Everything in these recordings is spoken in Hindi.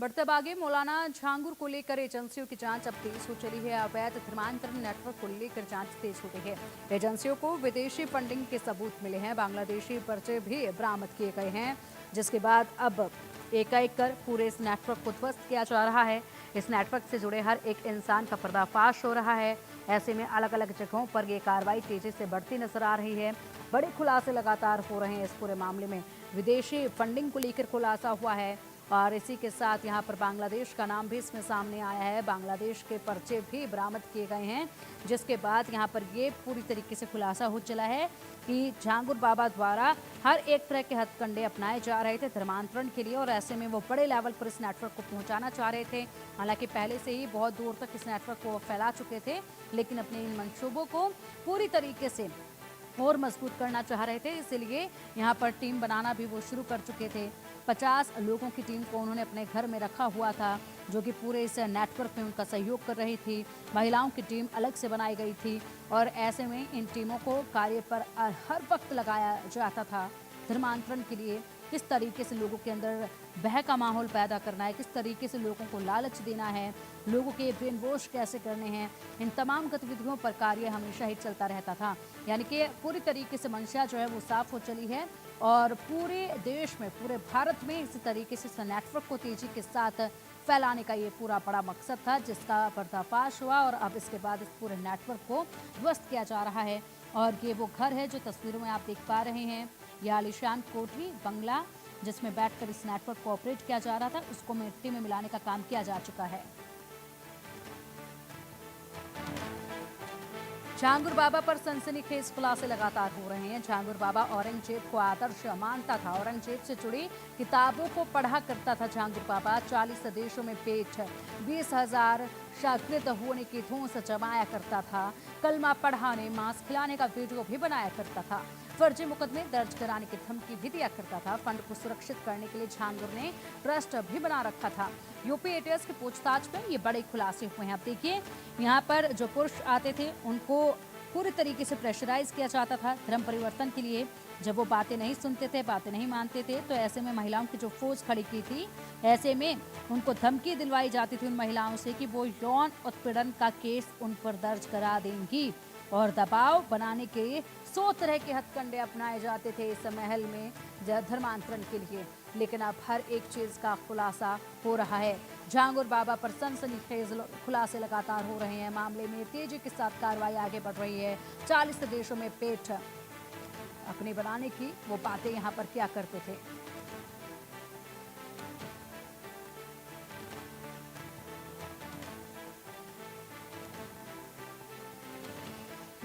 बढ़ते भागे मौलाना झांगुर को लेकर एजेंसियों की जांच अब तेज हो चली है। अवैध धर्मांतरण नेटवर्क को लेकर जांच तेज हो गई है। एजेंसियों को विदेशी फंडिंग के सबूत मिले हैं, बांग्लादेशी पर्चे भी बरामद किए गए हैं, जिसके बाद अब एकाएक कर पूरे इस नेटवर्क को ध्वस्त किया जा रहा है। इस नेटवर्क से जुड़े हर एक इंसान का पर्दाफाश हो रहा है। ऐसे में अलग अलग जगहों पर ये कार्रवाई तेजी से बढ़ती नजर आ रही है। बड़े खुलासे लगातार हो रहे हैं। इस पूरे मामले में विदेशी फंडिंग को लेकर खुलासा हुआ है और इसी के साथ यहाँ पर बांग्लादेश का नाम भी इसमें सामने आया है। बांग्लादेश के पर्चे भी बरामद किए गए हैं, जिसके बाद यहाँ पर ये पूरी तरीके से खुलासा हो चला है कि झांगुर बाबा द्वारा हर एक तरह के हथकंडे अपनाए जा रहे थे धर्मांतरण के लिए और ऐसे में वो बड़े लेवल पर इस नेटवर्क को पहुंचाना चाह रहे थे। हालांकि पहले से ही बहुत दूर तक इस नेटवर्क को फैला चुके थे, लेकिन अपने इन मंसूबों को पूरी तरीके से और मजबूत करना चाह रहे थे। इसलिए यहाँ पर टीम बनाना भी वो शुरू कर चुके थे। 50 लोगों की टीम को उन्होंने अपने घर में रखा हुआ था, जो कि पूरे इस नेटवर्क में उनका सहयोग कर रही थी। महिलाओं की टीम अलग से बनाई गई थी और ऐसे में इन टीमों को कार्य पर हर वक्त लगाया जाता था। धर्मांतरण के लिए किस तरीके से लोगों के अंदर भय का माहौल पैदा करना है, किस तरीके से लोगों को लालच देना है, लोगों के ब्रेन वॉश कैसे करने हैं, इन तमाम गतिविधियों पर कार्य हमेशा ही चलता रहता था। यानी कि पूरी तरीके से मंशा जो है वो साफ हो चली है और पूरे देश में, पूरे भारत में इसी तरीके से इस नेटवर्क को तेजी के साथ फैलाने का ये पूरा बड़ा मकसद था, जिसका पर्दाफाश हुआ और अब इसके बाद इस पूरे नेटवर्क को ध्वस्त किया जा रहा है। और ये वो घर है जो तस्वीरों में आप देख पा रहे हैं। यह आलिशान कोठरी बंगला जिसमें बैठकर इस नेटवर्क को ऑपरेट किया जा रहा था, उसको मिट्टी में मिलाने का काम किया जा चुका है। झांगुर बाबा पर सनसनीखेज खुलासे लगातार हो रहे हैं। झांगुर बाबा औरंगजेब को आदर्श मानता था। औरंगजेब से जुड़ी किताबों को पढ़ा करता था झांगुर बाबा। 40 देशों में पेठ 20,000 शागिर्द होने की धूस जमाया करता था। कलमा पढ़ाने, मांस खिलाने का वीडियो भी बनाया करता था। फर्जी मुकदमे दर्ज कराने की धमकी भी दिया करता था। फंड को सुरक्षित करने के लिए झांगुर ने ट्रस्ट भी बना रखा था। यूपी एटीएस की पूछताछ में ये बड़े खुलासे हुए हैं। आप देखिए, यहाँ पर जो पुरुष आते थे उनको पूरी तरीके से प्रेशराइज किया जाता था धर्म परिवर्तन के लिए। जब वो बातें नहीं सुनते थे, बातें नहीं मानते थे, तो ऐसे में महिलाओं की जो फौज खड़ी की थी, ऐसे में उनको धमकी दिलवाई जाती थी उन महिलाओं से कि वो यौन उत्पीड़न का केस उन पर दर्ज करा देंगी और दबाव बनाने के 100 तरह के हथकंडे अपनाए जाते थे इस महल में धर्मांतरण के लिए। लेकिन अब हर एक चीज का खुलासा हो रहा है। झांगुर बाबा पर सनसनीखेज खुलासे लगातार हो रहे हैं। मामले में तेजी के साथ कार्रवाई आगे बढ़ रही है। 40 देशों में पेठ अपने बनाने की वो बातें यहाँ पर क्या करते थे।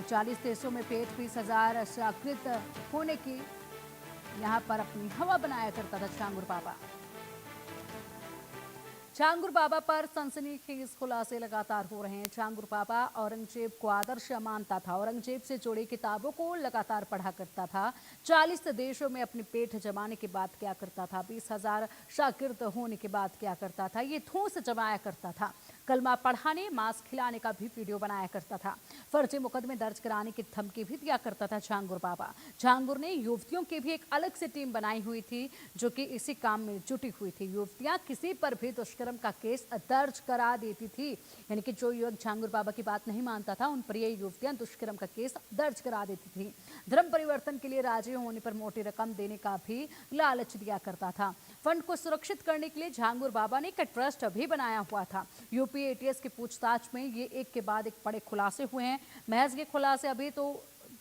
40 देशों में पेट 20,000 शागिर्द होने की यहाँ पर अपनी हवा बनाया करता था झांगुर बाबा। झांगुर बाबा पर सनसनीखेज खुलासे लगातार हो रहे हैं। झांगुर बाबा औरंगजेब को आदर्श मानता था। औरंगजेब से जुड़ी किताबों को लगातार पढ़ा करता था। 40 देशों में अपनी पेठ जमाने के बाद क्या करता था, 20,000 शागिर्द होने के बाद क्या करता था, ये ठूस जमाया करता था। कलमा पढ़ाने, मांस खिलाने का भी वीडियो बनाया करता था। फर्जी मुकदमे दर्ज कराने की धमकी भी दिया करता था झांगुर बाबा। झांगुर ने युवतियों की भी एक अलग से टीम बनाई हुई थी, जो कि इसी काम में जुटी हुई थी। युवतियां किसी पर भी दुष्कर्म का केस दर्ज करा देती थी। यानी कि जो युवक झांगुर बाबा की बात नहीं मानता था, उन पर ये युवतियां दुष्कर्म का केस दर्ज करा देती थी। धर्म परिवर्तन के लिए राजी होने पर मोटी रकम देने का भी लालच दिया करता था। फंड को सुरक्षित करने के लिए झांगुर बाबा ने एक ट्रस्ट भी बनाया हुआ था। यूपी एटीएस की पूछताछ में ये एक के बाद एक बड़े खुलासे हुए हैं। महज ये खुलासे अभी तो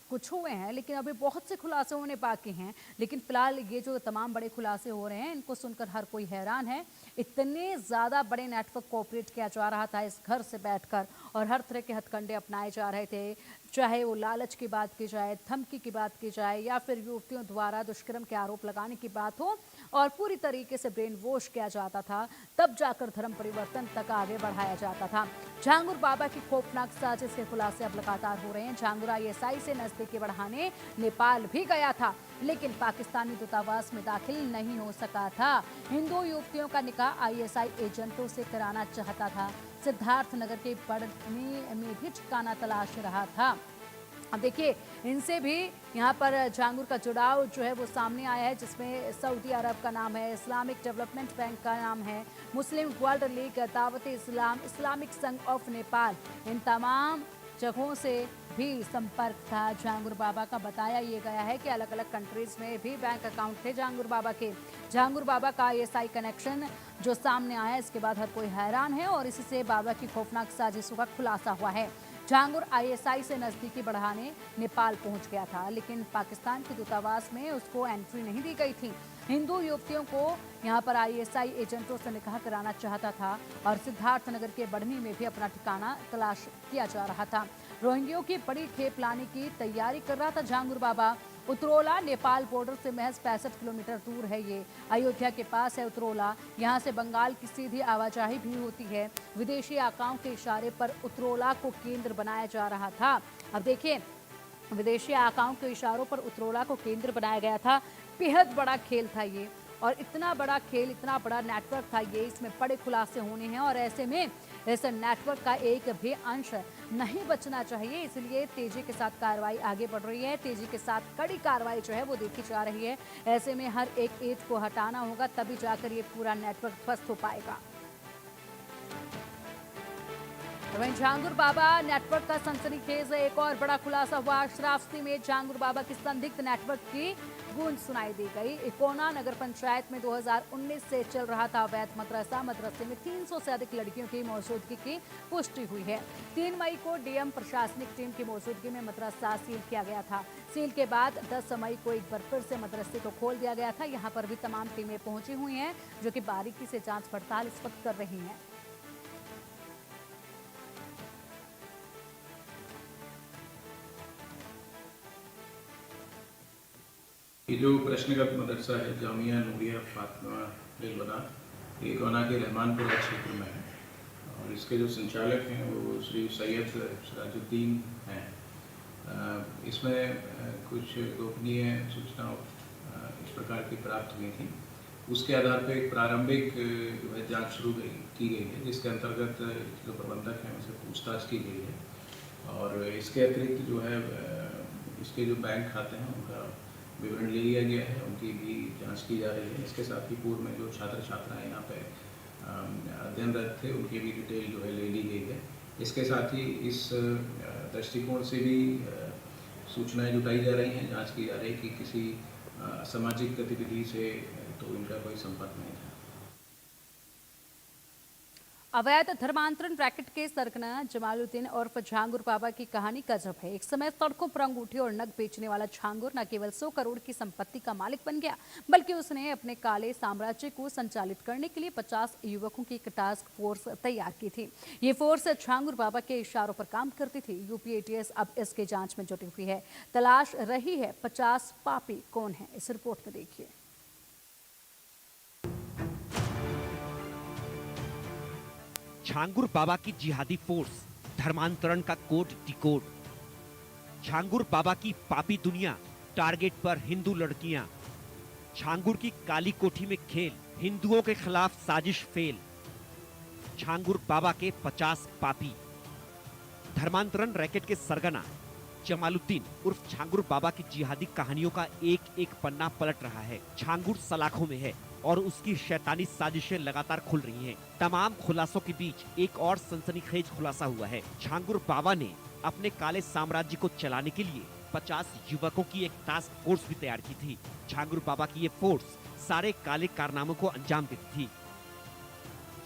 कुछ हुए हैं, लेकिन अभी बहुत से खुलासे होने बाकी हैं। लेकिन फिलहाल ये जो तमाम बड़े खुलासे हो रहे हैं, इनको सुनकर हर कोई हैरान है। इतने ज़्यादा बड़े नेटवर्क को ऑपरेट किया जा रहा था इस घर से बैठकर और हर तरह के हथकंडे अपनाए जा रहे थे। चाहे वो लालच की बात की जाए, धमकी की बात की जाए, या फिर युवतियों द्वारा दुष्कर्म के आरोप लगाने की बात हो, और पूरी तरीके से ब्रेन वॉश किया जाता था, तब जाकर धर्म परिवर्तन तक आगे बढ़ाया जाता था। झांगुर बाबा की खौफनाक साजिश के खुलासे अब लगातार हो रहे हैं। झांगुर आईएसआई से नजदीकी बढ़ाने नेपाल भी गया था, लेकिन पाकिस्तानी दूतावास में दाखिल नहीं हो सका था। हिंदू युवतियों का निकाह आईएसआई एजेंटों से कराना चाहता था। सिद्धार्थनगर के पढ़ने में भी ठिकाना तलाश रहा था। अब देखिए, इनसे भी यहाँ पर झांगुर का जुड़ाव जो है वो सामने आया है, जिसमें सऊदी अरब का नाम है, इस्लामिक डेवलपमेंट बैंक का नाम है, मुस्लिम वर्ल्ड लीग, दावत इस्लाम, इस्लामिक संघ ऑफ नेपाल, इन तमाम जगहों से भी संपर्क था झांगुर बाबा का। बताया ये गया है कि अलग अलग कंट्रीज में भी बैंक अकाउंट थे झांगुर बाबा के। झांगुर बाबा का ISI कनेक्शन जो सामने आया, इसके बाद हर कोई हैरान है और इसी से बाबा की खौफनाक साजिशों का खुलासा हुआ है। झांगुर ISI से नजदीकी बढ़ाने नेपाल पहुंच गया था, लेकिन पाकिस्तान के दूतावास में उसको एंट्री नहीं दी गई थी। हिंदू युवतियों को यहां पर ISI एजेंटों से निकाह कराना चाहता था और सिद्धार्थनगर के बढ़नी में भी अपना ठिकाना तलाश किया जा रहा था। रोहिंग्यों की बड़ी खेप लाने की तैयारी कर रहा था झांगुर बाबा। उतरोला नेपाल बॉर्डर से महज 65 किलोमीटर दूर है ये। अयोध्या के पास है उतरोला। यहाँ से बंगाल की सीधी आवाजाही भी होती है। विदेशी आकाओं के इशारे पर उतरोला को केंद्र बनाया जा रहा था। अब देखिए, विदेशी आकाओं के इशारों पर उतरोला को केंद्र बनाया गया था। बेहद बड़ा खेल था ये, और इतना बड़ा खेल, इतना बड़ा नेटवर्क था ये, इसमें बड़े खुलासे होने हैं और ऐसे में इस नेटवर्क का एक भी अंश नहीं बचना चाहिए। इसलिए तेजी के साथ कार्रवाई आगे बढ़ रही है, तेजी के साथ कड़ी कार्रवाई जो है वो देखी जा रही है। ऐसे में हर एक एज को हटाना होगा, तभी जाकर ये पूरा नेटवर्क ध्वस्त हो पाएगा। वहीं झांगुर बाबा नेटवर्क का सनसनीखेज एक और बड़ा खुलासा हुआ। श्रावस्ती में झांगुर बाबा की संदिग्ध नेटवर्क की गूंज सुनाई दी गई। इकोना नगर पंचायत में 2019 से चल रहा था अवैध मदरसा। मदरसे में 300 से अधिक लड़कियों की मौजूदगी की पुष्टि हुई है। 3 मई को DM प्रशासनिक टीम की मौजूदगी में मदरसा सील किया गया था। सील के बाद 10 मई को एक बार फिर से मदरसे को खोल दिया गया था। यहाँ पर भी तमाम टीमें पहुंची हुई हैं, जो कि बारीकी से जांच पड़ताल इस वक्त कर रही हैं। ये जो प्रश्नगत मदरसा है जामिया नूरिया फातिमा दिलबना, ये कोना के रहमानपुरा क्षेत्र में है और इसके जो संचालक हैं वो श्री सैयद सिराजुद्दीन हैं। इसमें कुछ गोपनीय सूचनाओं इस प्रकार की प्राप्त हुई थी। उसके आधार पर एक प्रारंभिक जो है जाँच शुरू की गई है, जिसके अंतर्गत जो प्रबंधक हैं उनसे पूछताछ की गई है और इसके अतिरिक्त जो है इसके जो बैंक खाते हैं उनका विवरण ले लिया गया है, उनकी भी जांच की जा रही है। इसके साथ ही पूर्व में जो छात्र छात्राएं यहाँ पे अध्ययनरत थे उनकी भी डिटेल जो है ले ली गई है। इसके साथ ही इस दृष्टिकोण से भी सूचनाएं जुटाई जा रही हैं, जांच की जा रही है कि किसी सामाजिक गतिविधि से तो इनका कोई संपर्क नहीं था। अवैध धर्मांतरण रैकेट के सरगना जमालुद्दीन और झांगुर बाबा की कहानी गजब है। एक समय सड़कों पर अंगूठी और नग बेचने वाला झांगुर न केवल 100 करोड़ की संपत्ति का मालिक बन गया, बल्कि उसने अपने काले साम्राज्य को संचालित करने के लिए 50 युवकों की एक टास्क फोर्स तैयार की थी। ये फोर्स झांगुर बाबा के इशारों पर काम करती थी। यूपी ATS अब इसके जांच में जुटी हुई है, तलाश रही है 50 पापी कौन है। इस रिपोर्ट में देखिए। झांगुर बाबा की जिहादी फोर्स, धर्मांतरण का कोड डिकोड। झांगुर बाबा की पापी दुनिया, टारगेट पर हिंदू लड़कियां। झांगुर की काली कोठी में खेल, हिंदुओं के खिलाफ साजिश फेल। झांगुर बाबा के 50 पापी। धर्मांतरण रैकेट के सरगना जमालुद्दीन उर्फ झांगुर बाबा की जिहादी कहानियों का एक एक पन्ना पलट रहा है। झांगुर सलाखों में है और उसकी शैतानी साजिशें लगातार खुल रही हैं। तमाम खुलासों के बीच एक और सनसनीखेज खुलासा हुआ है। झांगुर बाबा ने अपने काले साम्राज्य को चलाने के लिए 50 युवकों की एक टास्क फोर्स भी तैयार की थी। झांगुर बाबा की ये फोर्स सारे काले कारनामों को अंजाम देती थी।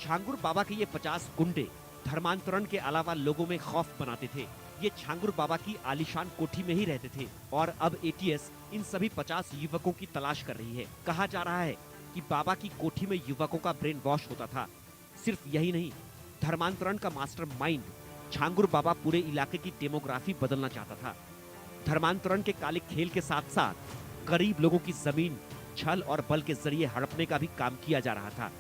झांगुर बाबा के ये 50 गुंडे धर्मांतरण के अलावा लोगों में खौफ बनाते थे। ये झांगुर बाबा की आलीशान कोठी में ही रहते थे और अब ATS इन सभी 50 युवकों की तलाश कर रही है। कहा जा रहा है कि बाबा की कोठी में युवकों का ब्रेन वॉश होता था। सिर्फ यही नहीं, धर्मांतरण का मास्टरमाइंड झांगुर बाबा पूरे इलाके की डेमोग्राफी बदलना चाहता था। धर्मांतरण के काले खेल के साथ साथ गरीब लोगों की जमीन छल और बल के जरिए हड़पने का भी काम किया जा रहा था।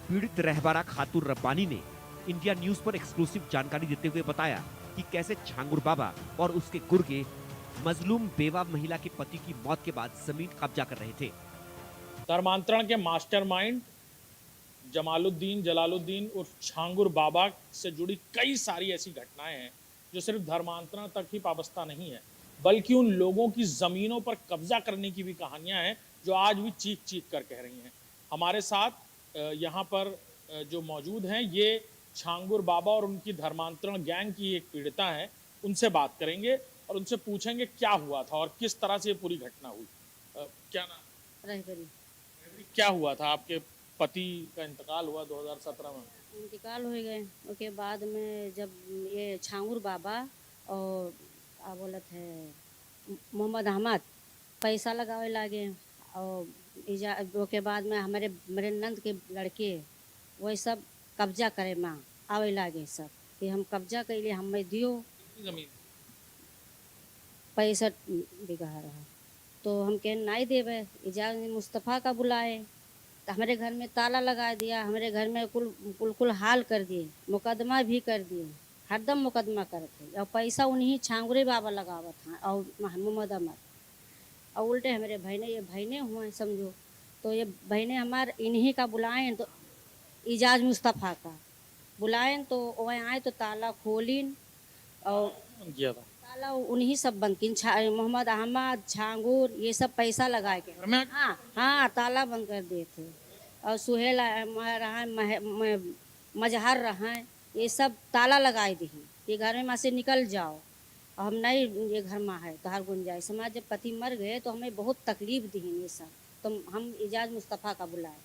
पीड़ित रहबारा खातून रब्बानी ने इंडिया न्यूज पर एक्सक्लूसिव जानकारी देते हुए बताया कि कैसे झांगुर बाबा और उसके गुर्गे मजलूम बेवा महिला के पति की मौत के बाद जमीन कब्जा कर रहे थे। धर्मांतरण के मास्टरमाइंड जमालुद्दीन जलालुद्दीन उर्फ झांगुर बाबा से जुड़ी कई सारी ऐसी घटनाएं हैं जो सिर्फ धर्मांतरण तक ही पाबस्ता नहीं है। बल्कि उन लोगों की ज़मीनों पर कब्जा करने की भी कहानियां हैं जो आज भी चीख चीख कर कह रही हैं। हमारे साथ यहाँ पर जो मौजूद हैं ये छांगुर बाबा और उनकी धर्मांतरण गैंग की एक पीड़िता हैं। उनसे बात करेंगे और उनसे पूछेंगे क्या हुआ था और किस तरह से ये पूरी घटना हुई। क्या नाम? रहबरी क्या हुआ था? आपके पति का इंतकाल हुआ 2017 में। इंतकाल हो गए। उसके बाद में जब ये छांगुर बाबा और क्या बोलत है मोहम्मद अहमद पैसा लगावे लागे और के बाद में हमारे मेरे नंद के लड़के वही सब कब्जा करे माँ आवे लागे सब कि हम कब्जा कैले हमें दियो। जमीन 65 बीघा रहा तो हम कह नहीं देवे। इजाज़ मुस्तफ़ा का बुलाए तो हमारे घर में ताला लगा दिया। हमारे घर में कुल हाल कर दिए, मुकदमा भी कर दिए, हरदम मुकदमा करते और पैसा उन्हीं छांगुरे बाबा लगावा था और मोहम्मद अहमद और उल्टे हमारे बहने ये बहने हुए समझो। तो ये बहने हमारे इन्हीं का बुलाएं तो इजाज़ मुस्तफ़ा का बुलाएं तो वह आए तो ताला खोलिन और किया था ताला उन्हीं सब बंद किन मोहम्मद अहमद छांगुर ये सब पैसा लगाए के घर में हाँ हाँ ताला बंद कर दिए थे। और सुहेल रहा मजहर रहा ये सब ताला लगाए दी ये घर में वहाँ से निकल जाओ और हम नहीं ये घर में है तो हर गुंजाइश हमारे जब पति मर गए तो हमें बहुत तकलीफ दी ये सब। तो हम इजाज़ मुस्तफ़ा का बुलाए।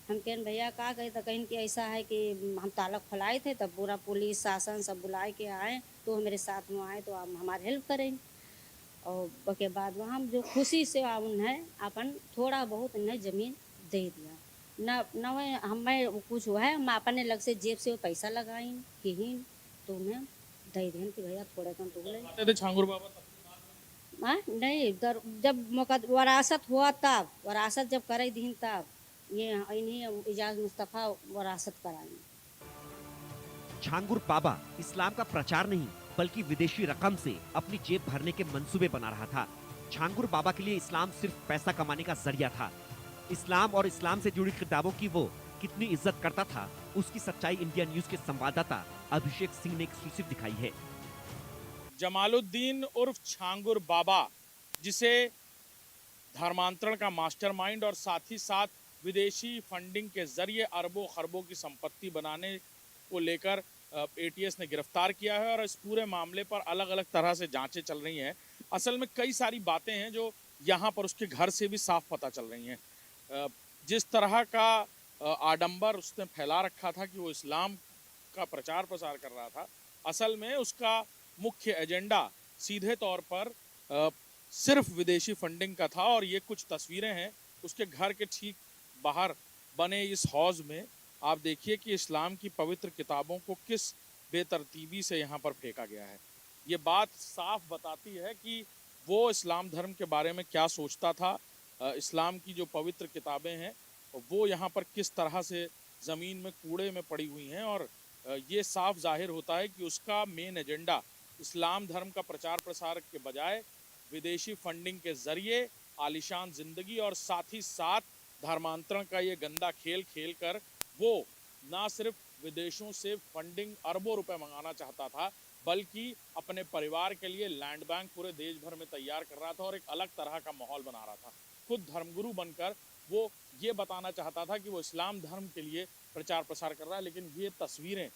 हम कहें भैया का कहे तो कहीं कि ऐसा है कि हम ताला खुलाए थे तब पूरा पुलिस शासन सब बुलाए के आए तो मेरे साथ में आए तो आप हमारी हेल्प करें। और उसके बाद वहाँ हम जो खुशी से उन्हें अपन थोड़ा बहुत उन्हें ज़मीन दे दिया। न हमें कुछ हुआ है हम अपने लग से जेब से वो पैसा लगाई किहीन तो उन्हें दे दें कि भैया थोड़े कम तो बोले आते थे छांगुर बाबा तब। नहीं जब वरासत हुआ तब वरासत जब करे दीन तब ये इन्हीं इजाज़ मुस्तफ़ा वरासत कराई। छांगुर बाबा इस्लाम का प्रचार नहीं बल्कि विदेशी रकम से अपनी जेब भरने के मंसूबे बना रहा था। छांगुर बाबा के लिए इस्लाम सिर्फ पैसा कमाने का जरिया था। इस्लाम और इस्लाम से जुड़ी किताबों की वो कितनी इज्जत करता था उसकी सच्चाई इंडिया न्यूज के संवाददाता अभिषेक सिंह ने एक्सक्लूसिव दिखाई है। जमालुद्दीन उर्फ छांगुर बाबा जिसे धर्मांतरण का मास्टरमाइंड और साथ ही साथ विदेशी फंडिंग के जरिए अरबों खरबों की संपत्ति बनाने को लेकर एटीएस ने गिरफ्तार किया है और इस पूरे मामले पर अलग अलग तरह से जांचें चल रही हैं। असल में कई सारी बातें हैं जो यहाँ पर उसके घर से भी साफ पता चल रही हैं। जिस तरह का आडंबर उसने फैला रखा था कि वो इस्लाम का प्रचार प्रसार कर रहा था, असल में उसका मुख्य एजेंडा सीधे तौर पर सिर्फ विदेशी फंडिंग का था। और ये कुछ तस्वीरें हैं उसके घर के ठीक बाहर बने इस हौज में। आप देखिए कि इस्लाम की पवित्र किताबों को किस बेतरतीबी से यहाँ पर फेंका गया है। ये बात साफ बताती है कि वो इस्लाम धर्म के बारे में क्या सोचता था। इस्लाम की जो पवित्र किताबें हैं वो यहाँ पर किस तरह से ज़मीन में कूड़े में पड़ी हुई हैं और ये साफ जाहिर होता है कि उसका मेन एजेंडा इस्लाम धर्म का प्रचार प्रसार के बजाय विदेशी फंडिंग के ज़रिए आलीशान ज़िंदगी और साथ ही साथ धर्मांतरण का ये गंदा खेल खेल कर वो ना सिर्फ विदेशों से फंडिंग अरबों रुपए मंगाना चाहता था बल्कि अपने परिवार के लिए लैंड बैंक पूरे देश भर में तैयार कर रहा था और एक अलग तरह का माहौल बना रहा था। खुद धर्मगुरु बनकर वो ये बताना चाहता था कि वो इस्लाम धर्म के लिए प्रचार प्रसार कर रहा है। लेकिन ये तस्वीरें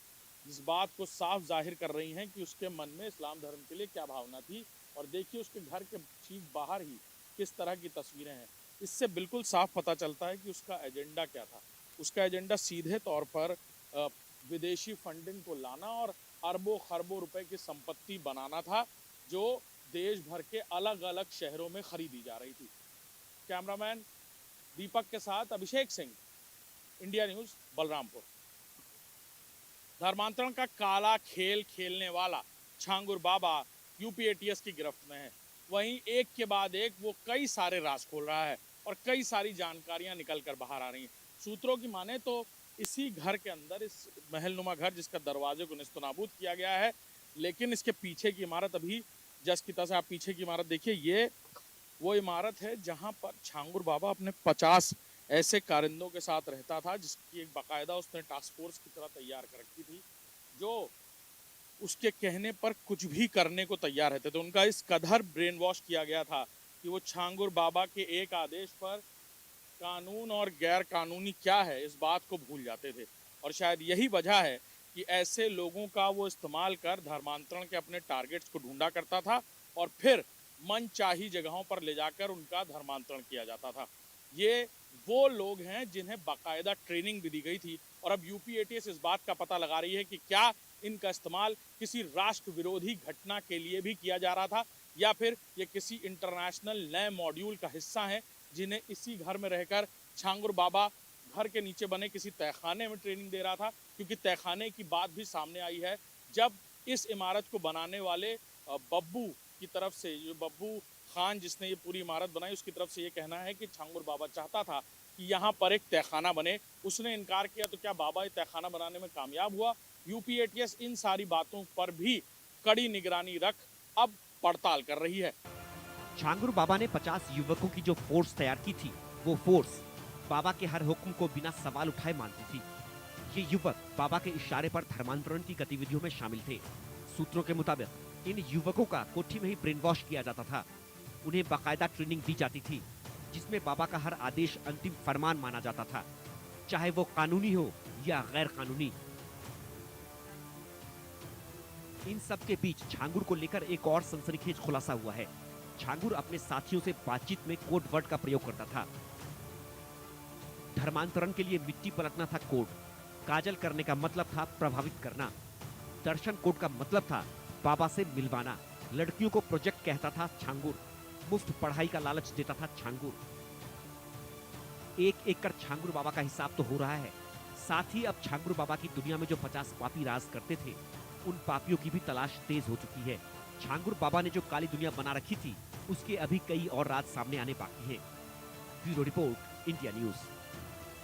इस बात को साफ जाहिर कर रही हैं कि उसके मन में इस्लाम धर्म के लिए क्या भावना थी। और देखिए उसके घर के ठीक बाहर ही किस तरह की तस्वीरें हैं। इससे बिल्कुल साफ पता चलता है कि उसका एजेंडा क्या था। उसका एजेंडा सीधे तौर पर विदेशी फंडिंग को लाना और अरबों खरबों रुपए की संपत्ति बनाना था जो देश भर के अलग अलग शहरों में खरीदी जा रही थी। कैमरामैन दीपक के साथ अभिषेक सिंह, इंडिया न्यूज, बलरामपुर। धर्मांतरण का काला खेल खेलने वाला छांगुर बाबा यूपी एटीएस की गिरफ्त में है। वहीं एक के बाद एक वो कई सारे राज खोल रहा है और कई सारी जानकारियां निकल कर बाहर आ रही हैं। सूत्रों की माने तो इसी घर के अंदर, इस महलनुमा घर जिसका दरवाजे को नेस्तनाबूद किया गया है, लेकिन इसके पीछे की इमारत अभी जस्ट की तरह से आप पीछे की इमारत देखिए, ये वो इमारत है जहां पर छांगुर बाबा अपने 50 ऐसे कारिंदों के साथ रहता था जिसकी एक बाकायदा उसने टास्क फोर्स की तरह तैयार कर रखी थी जो उसके कहने पर कुछ भी करने को तैयार रहते थे। उनका इस कदर ब्रेन वॉश किया गया था कि वो छांगुर बाबा के एक आदेश पर कानून और गैर कानूनी क्या है इस बात को भूल जाते थे। और शायद यही वजह है कि ऐसे लोगों का वो इस्तेमाल कर धर्मांतरण के अपने टारगेट्स को ढूंढा करता था और फिर मनचाही जगहों पर ले जाकर उनका धर्मांतरण किया जाता था। ये वो लोग हैं जिन्हें बाकायदा ट्रेनिंग भी दी गई थी और अब यूपी एटीएस इस बात का पता लगा रही है कि क्या इनका इस्तेमाल किसी राष्ट्र विरोधी घटना के लिए भी किया जा रहा था या फिर ये किसी इंटरनेशनल नए मॉड्यूल का हिस्सा है जिन्हें इसी घर में रहकर छांगुर बाबा घर के नीचे बने किसी तहखाने में ट्रेनिंग दे रहा था। क्योंकि तहखाने की बात भी सामने आई है जब इस इमारत को बनाने वाले बब्बू की तरफ से, जो बब्बू खान जिसने ये पूरी इमारत बनाई, उसकी तरफ से ये कहना है कि छांगुर बाबा चाहता था कि यहाँ पर एक तहखाना बने। उसने इनकार किया तो क्या बाबा ये तहखाना बनाने में कामयाब हुआ? यूपी एटीएस इन सारी बातों पर भी कड़ी निगरानी रख अब पड़ताल कर रही है। छांगुर बाबा ने 50 युवकों की जो फोर्स तैयार की थी, वो फोर्स बाबा के हर हुक्म को बिना सवाल उठाए मानती थी। ये युवक बाबा के इशारे पर धर्मांतरण की गतिविधियों में शामिल थे। सूत्रों के मुताबिक इन युवकों का कोठी में ही ब्रेन वॉश किया जाता था। उन्हें बाकायदा ट्रेनिंग दी जाती थी जिसमें बाबा का हर आदेश अंतिम फरमान माना जाता था, चाहे वो कानूनी हो या गैर कानूनी। इन सब के बीच छांगुर को लेकर एक और सनसनीखेज खुलासा हुआ है। छांगुर अपने साथियों से बातचीत में कोड वर्ड का प्रयोग करता था। धर्मांतरण के लिए मिट्टी पलटना था कोड, काजल करने का मतलब था प्रभावित करना, दर्शन कोड का मतलब था बाबा से मिलवाना, लड़कियों को प्रोजेक्ट कहता था छांगुर, मुफ्त पढ़ाई का लालच देता था छांगुर। एक एक कर छांगुर बाबा का हिसाब तो हो रहा है, साथ ही अब छांगुर बाबा की दुनिया में जो 50 पापी राज करते थे, उन पापियों की भी तलाश तेज हो चुकी है। छांगुर बाबा ने जो काली दुनिया बना रखी थी, उसके अभी कई और राज सामने आने बाकी हैं। Bureau report, India news.